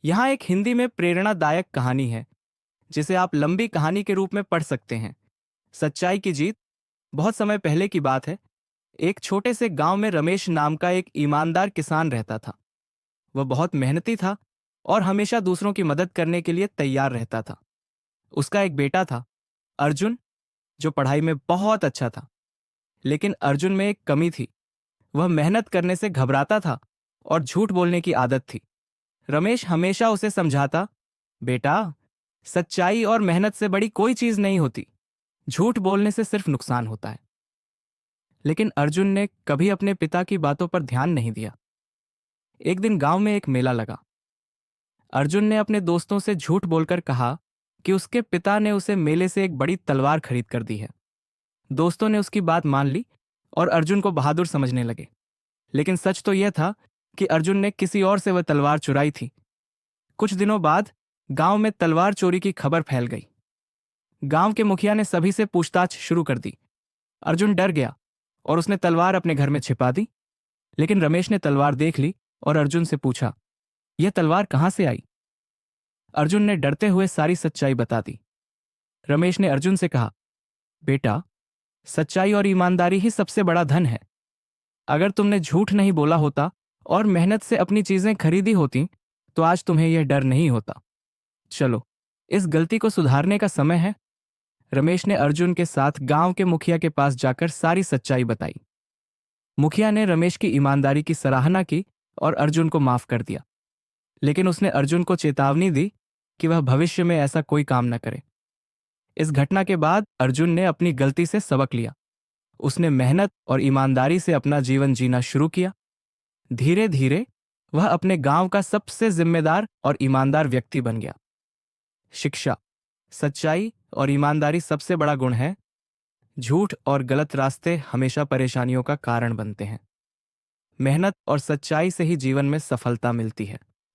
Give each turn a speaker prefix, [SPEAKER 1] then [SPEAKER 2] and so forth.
[SPEAKER 1] यहाँ एक हिंदी में प्रेरणादायक कहानी है जिसे आप लंबी कहानी के रूप में पढ़ सकते हैं। सच्चाई की जीत। बहुत समय पहले की बात है। एक छोटे से गांव में रमेश नाम का एक ईमानदार किसान रहता था। वह बहुत मेहनती था और हमेशा दूसरों की मदद करने के लिए तैयार रहता था। उसका एक बेटा था, अर्जुन, जो पढ़ाई में बहुत अच्छा था। लेकिन अर्जुन में एक कमी थी। वह मेहनत करने से घबराता था और झूठ बोलने की आदत थी। रमेश हमेशा उसे समझाता, बेटा, सच्चाई और मेहनत से बड़ी कोई चीज नहीं होती। झूठ बोलने से सिर्फ नुकसान होता है। लेकिन अर्जुन ने कभी अपने पिता की बातों पर ध्यान नहीं दिया। एक दिन गांव में एक मेला लगा। अर्जुन ने अपने दोस्तों से झूठ बोलकर कहा कि उसके पिता ने उसे मेले से एक बड़ी तलवार खरीद कर दी है। दोस्तों ने उसकी बात मान ली और अर्जुन को बहादुर समझने लगे। लेकिन सच तो यह था कि अर्जुन ने किसी और से वह तलवार चुराई थी। कुछ दिनों बाद गांव में तलवार चोरी की खबर फैल गई। गांव के मुखिया ने सभी से पूछताछ शुरू कर दी। अर्जुन डर गया और उसने तलवार अपने घर में छिपा दी। लेकिन रमेश ने तलवार देख ली और अर्जुन से पूछा, यह तलवार कहां से आई? अर्जुन ने डरते हुए सारी सच्चाई बता दी। रमेश ने अर्जुन से कहा, बेटा, सच्चाई और ईमानदारी ही सबसे बड़ा धन है। अगर तुमने झूठ नहीं बोला होता और मेहनत से अपनी चीजें खरीदी होती तो आज तुम्हें यह डर नहीं होता। चलो, इस गलती को सुधारने का समय है। रमेश ने अर्जुन के साथ गांव के मुखिया के पास जाकर सारी सच्चाई बताई। मुखिया ने रमेश की ईमानदारी की सराहना की और अर्जुन को माफ कर दिया। लेकिन उसने अर्जुन को चेतावनी दी कि वह भविष्य में ऐसा कोई काम न करे। इस घटना के बाद अर्जुन ने अपनी गलती से सबक लिया। उसने मेहनत और ईमानदारी से अपना जीवन जीना शुरू किया। धीरे धीरे वह अपने गांव का सबसे जिम्मेदार और ईमानदार व्यक्ति बन गया। शिक्षा। सच्चाई और ईमानदारी सबसे बड़ा गुण है। झूठ और गलत रास्ते हमेशा परेशानियों का कारण बनते हैं। मेहनत और सच्चाई से ही जीवन में सफलता मिलती है।